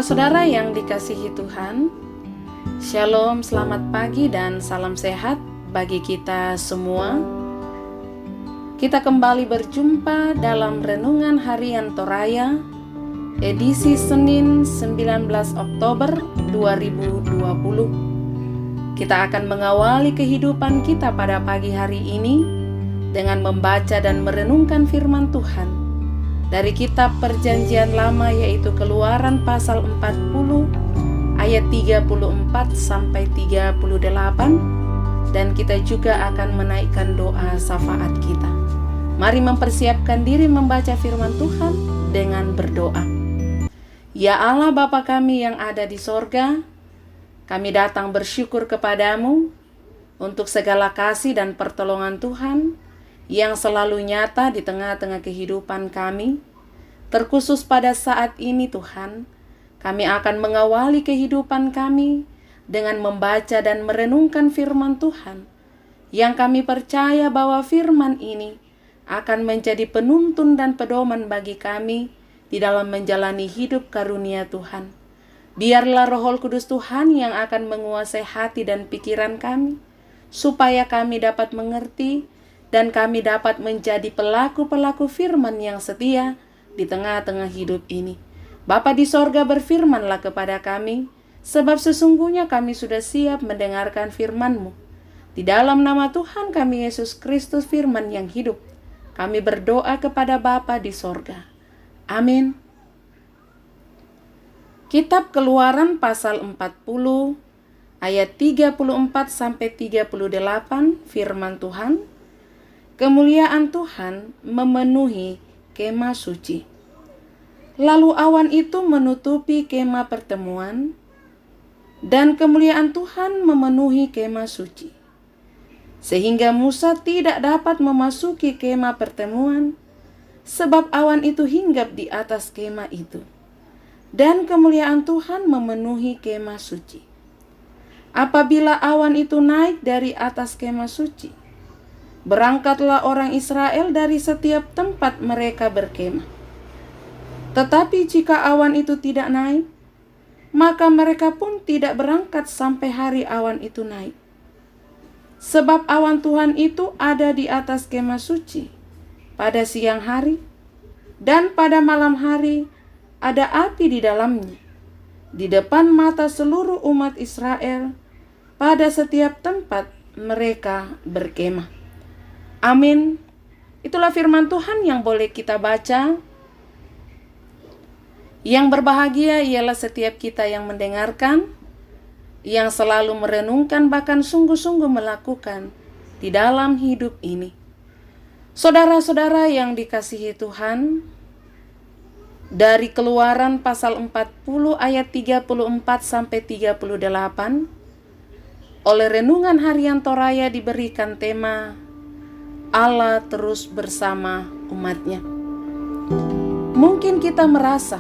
Saudara-saudara yang dikasihi Tuhan, Shalom, selamat pagi dan salam sehat bagi kita semua. Kita kembali berjumpa dalam Renungan Harian Toraya, edisi Senin 19 Oktober 2020. Kita akan mengawali kehidupan kita pada pagi hari ini dengan membaca dan merenungkan firman Tuhan dari kitab Perjanjian Lama, yaitu Keluaran pasal 40 ayat 34 sampai 38, dan kita juga akan menaikkan doa syafaat kita. Mari mempersiapkan diri membaca firman Tuhan dengan berdoa. Ya Allah Bapa kami yang ada di sorga, kami datang bersyukur kepadamu untuk segala kasih dan pertolongan Tuhan yang selalu nyata di tengah-tengah kehidupan kami. Terkhusus pada saat ini Tuhan, kami akan mengawali kehidupan kami dengan membaca dan merenungkan firman Tuhan, yang kami percaya bahwa firman ini akan menjadi penuntun dan pedoman bagi kami di dalam menjalani hidup karunia Tuhan. Biarlah Roh Kudus Tuhan yang akan menguasai hati dan pikiran kami, supaya kami dapat mengerti dan kami dapat menjadi pelaku-pelaku firman yang setia di tengah-tengah hidup ini. Bapa di sorga, berfirmanlah kepada kami, sebab sesungguhnya kami sudah siap mendengarkan firman-Mu. Di dalam nama Tuhan kami Yesus Kristus, firman yang hidup, kami berdoa kepada Bapa di sorga. Amin. Kitab Keluaran pasal 40 ayat 34 sampai 38, firman Tuhan. Kemuliaan Tuhan memenuhi kemah suci. Lalu awan itu menutupi kemah pertemuan, dan kemuliaan Tuhan memenuhi kemah suci, sehingga Musa tidak dapat memasuki kemah pertemuan, sebab awan itu hinggap di atas kemah itu, dan kemuliaan Tuhan memenuhi kemah suci. Apabila awan itu naik dari atas kemah suci, berangkatlah orang Israel dari setiap tempat mereka berkemah. Tetapi jika awan itu tidak naik, maka mereka pun tidak berangkat sampai hari awan itu naik. Sebab awan Tuhan itu ada di atas kemah suci pada siang hari, dan pada malam hari ada api di dalamnya, di depan mata seluruh umat Israel pada setiap tempat mereka berkemah. Amin. Itulah firman Tuhan yang boleh kita baca. Yang berbahagia ialah setiap kita yang mendengarkan, yang selalu merenungkan, bahkan sungguh-sungguh melakukan di dalam hidup ini. Saudara-saudara yang dikasihi Tuhan, dari Keluaran pasal 40 ayat 34 sampai 38, oleh Renungan Harian Toraya diberikan tema Allah terus bersama umatnya. Mungkin kita merasa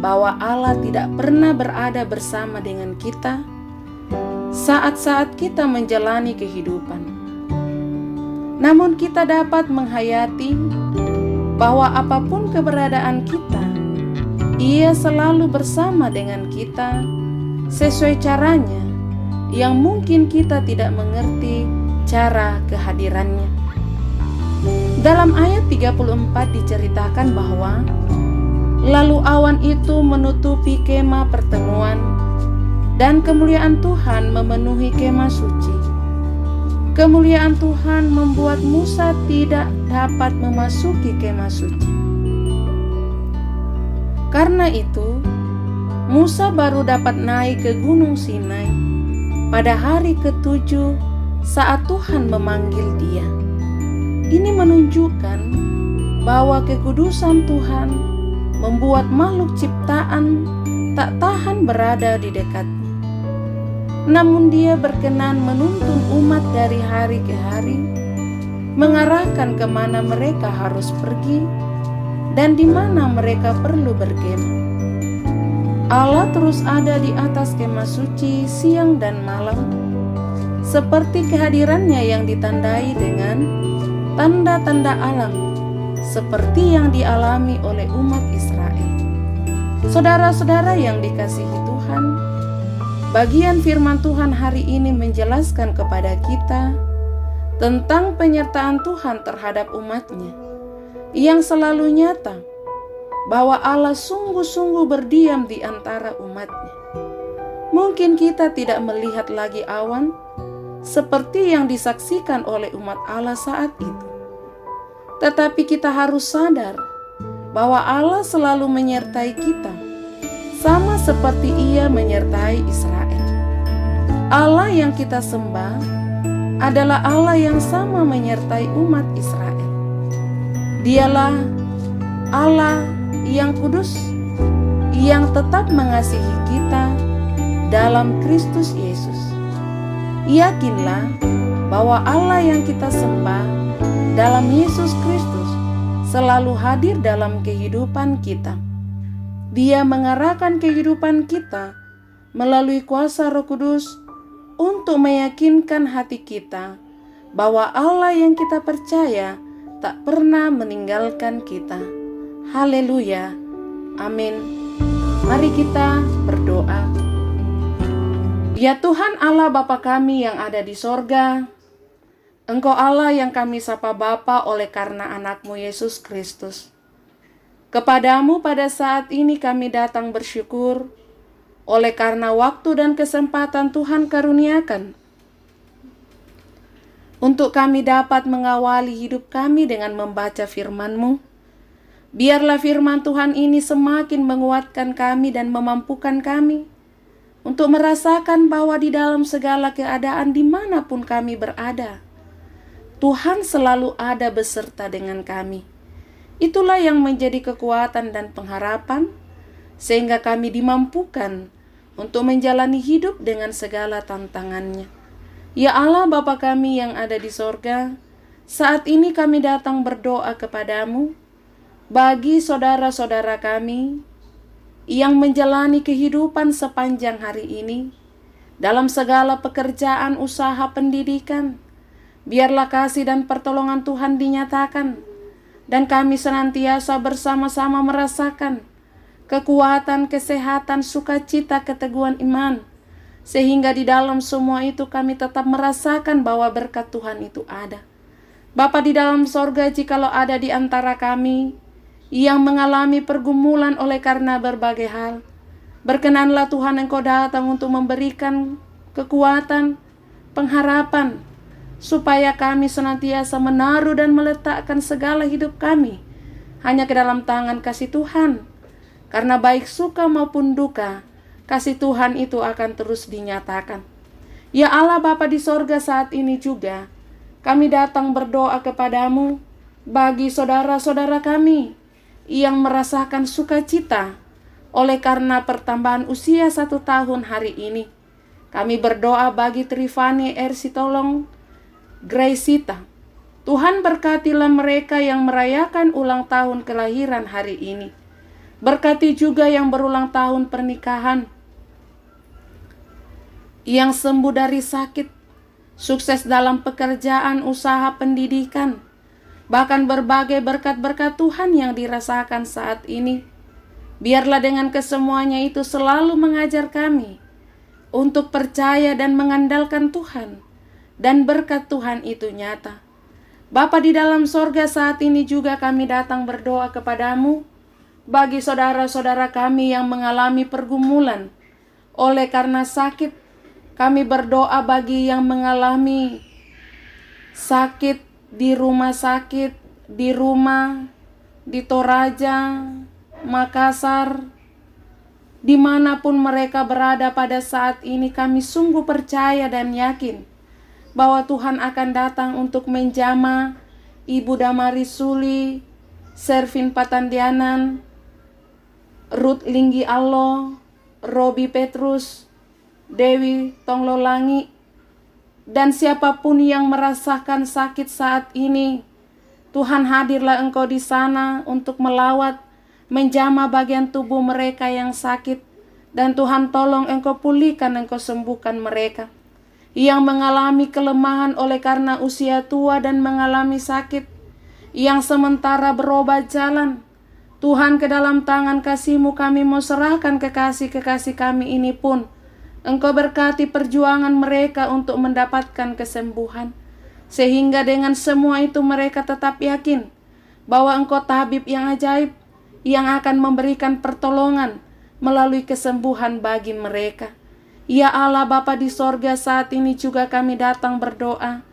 bahwa Allah tidak pernah berada bersama dengan kita saat-saat kita menjalani kehidupan. Namun kita dapat menghayati bahwa apapun keberadaan kita, Ia selalu bersama dengan kita sesuai caranya yang mungkin kita tidak mengerti cara kehadirannya. Dalam ayat 34 diceritakan bahwa lalu awan itu menutupi kemah pertemuan, dan kemuliaan Tuhan memenuhi kemah suci. Kemuliaan Tuhan membuat Musa tidak dapat memasuki kemah suci. Karena itu, Musa baru dapat naik ke Gunung Sinai pada hari ke-7 saat Tuhan memanggil dia. Ini menunjukkan bahwa kekudusan Tuhan membuat makhluk ciptaan tak tahan berada di dekatnya. Namun Dia berkenan menuntun umat dari hari ke hari, mengarahkan kemana mereka harus pergi dan di mana mereka perlu berkemah. Allah terus ada di atas kemah suci siang dan malam, seperti kehadirannya yang ditandai dengan tanda-tanda alam seperti yang dialami oleh umat Israel. Saudara-saudara yang dikasihi Tuhan, bagian firman Tuhan hari ini menjelaskan kepada kita tentang penyertaan Tuhan terhadap umat-Nya yang selalu nyata, bahwa Allah sungguh-sungguh berdiam di antara umat-Nya. Mungkin kita tidak melihat lagi awan seperti yang disaksikan oleh umat Allah saat itu, tetapi kita harus sadar bahwa Allah selalu menyertai kita, sama seperti Ia menyertai Israel. Allah yang kita sembah adalah Allah yang sama menyertai umat Israel. Dialah Allah yang kudus, yang tetap mengasihi kita dalam Kristus Yesus. Yakinlah bahwa Allah yang kita sembah dalam Yesus Kristus selalu hadir dalam kehidupan kita. Dia mengarahkan kehidupan kita melalui kuasa Roh Kudus untuk meyakinkan hati kita bahwa Allah yang kita percaya tak pernah meninggalkan kita. Haleluya. Amin. Mari kita berdoa. Ya Tuhan Allah Bapa kami yang ada di sorga, Engkau Allah yang kami sapa Bapa oleh karena anak-Mu Yesus Kristus. Kepadamu pada saat ini kami datang bersyukur oleh karena waktu dan kesempatan Tuhan karuniakan untuk kami dapat mengawali hidup kami dengan membaca firman-Mu. Biarlah firman Tuhan ini semakin menguatkan kami dan memampukan kami untuk merasakan bahwa di dalam segala keadaan dimanapun kami berada, Tuhan selalu ada beserta dengan kami. Itulah yang menjadi kekuatan dan pengharapan, sehingga kami dimampukan untuk menjalani hidup dengan segala tantangannya. Ya Allah Bapa kami yang ada di sorga, saat ini kami datang berdoa kepadamu, bagi saudara-saudara kami yang menjalani kehidupan sepanjang hari ini, dalam segala pekerjaan, usaha, pendidikan. Biarlah kasih dan pertolongan Tuhan dinyatakan, dan kami senantiasa bersama-sama merasakan kekuatan, kesehatan, sukacita, keteguhan iman, sehingga di dalam semua itu kami tetap merasakan bahwa berkat Tuhan itu ada. Bapa di dalam sorga, jikalau ada di antara kami yang mengalami pergumulan oleh karena berbagai hal, berkenanlah Tuhan Engkau datang untuk memberikan kekuatan, pengharapan, supaya kami senantiasa menaruh dan meletakkan segala hidup kami hanya ke dalam tangan kasih Tuhan. Karena baik suka maupun duka, kasih Tuhan itu akan terus dinyatakan. Ya Allah Bapa di sorga, saat ini juga kami datang berdoa kepadamu bagi saudara-saudara kami yang merasakan sukacita oleh karena pertambahan usia 1 tahun hari ini. Kami berdoa bagi Trifani Ersitolong, Graceita. Tuhan berkatilah mereka yang merayakan ulang tahun kelahiran hari ini. Berkati juga yang berulang tahun pernikahan, yang sembuh dari sakit, sukses dalam pekerjaan, usaha, pendidikan, bahkan berbagai berkat-berkat Tuhan yang dirasakan saat ini. Biarlah dengan kesemuanya itu selalu mengajar kami untuk percaya dan mengandalkan Tuhan, dan berkat Tuhan itu nyata. Bapa di dalam sorga, saat ini juga kami datang berdoa kepadamu bagi saudara-saudara kami yang mengalami pergumulan oleh karena sakit. Kami berdoa bagi yang mengalami sakit di rumah sakit, di rumah, di Toraja, Makassar, dimanapun mereka berada pada saat ini. Kami sungguh percaya dan yakin bahwa Tuhan akan datang untuk menjamah Ibu Damari Suli, Servin Patandianan, Ruth Linggi Allo, Robi Petrus, Dewi Tonglolangi, dan siapapun yang merasakan sakit saat ini. Tuhan, hadirlah Engkau di sana untuk melawat, menjamah bagian tubuh mereka yang sakit, dan Tuhan tolong Engkau pulihkan, Engkau sembuhkan mereka yang mengalami kelemahan oleh karena usia tua dan mengalami sakit, yang sementara berobat jalan. Tuhan, ke dalam tangan kasih-Mu kami mau serahkan kekasih-kekasih kami ini pun. Engkau berkati perjuangan mereka untuk mendapatkan kesembuhan. Sehingga dengan semua itu mereka tetap yakin bahwa Engkau tabib yang ajaib, yang akan memberikan pertolongan melalui kesembuhan bagi mereka. Ya Allah Bapa di sorga, saat ini juga kami datang berdoa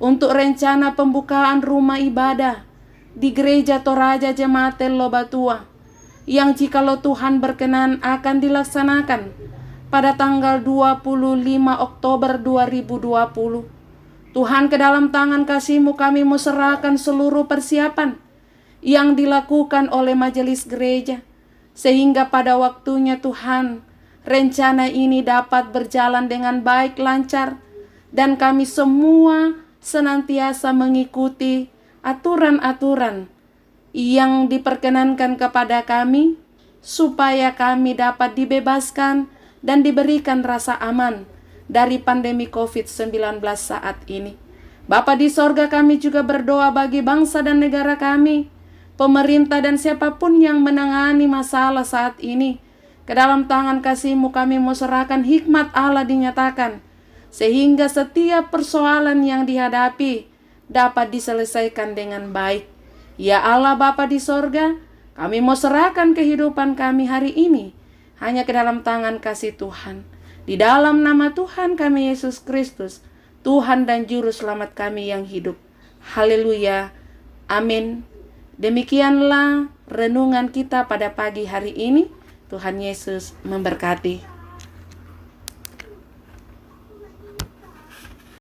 untuk rencana pembukaan rumah ibadah di Gereja Toraja Jemaat Lobatua, yang jikalau Tuhan berkenan akan dilaksanakan pada tanggal 25 Oktober 2020. Tuhan, ke dalam tangan kasih-Mu kami mau serahkan seluruh persiapan yang dilakukan oleh majelis gereja, sehingga pada waktunya Tuhan, rencana ini dapat berjalan dengan baik, lancar, dan kami semua senantiasa mengikuti aturan-aturan yang diperkenankan kepada kami, supaya kami dapat dibebaskan dan diberikan rasa aman dari pandemi COVID-19 saat ini. Bapa di sorga, kami juga berdoa bagi bangsa dan negara kami, pemerintah dan siapapun yang menangani masalah saat ini. Ke dalam tangan kasih-Mu kami mau serahkan hikmat Allah dinyatakan, sehingga setiap persoalan yang dihadapi dapat diselesaikan dengan baik. Ya Allah Bapa di sorga, kami mau serahkan kehidupan kami hari ini hanya ke dalam tangan kasih Tuhan. Di dalam nama Tuhan kami Yesus Kristus, Tuhan dan Juru Selamat kami yang hidup. Haleluya. Amin. Demikianlah renungan kita pada pagi hari ini. Tuhan Yesus memberkati.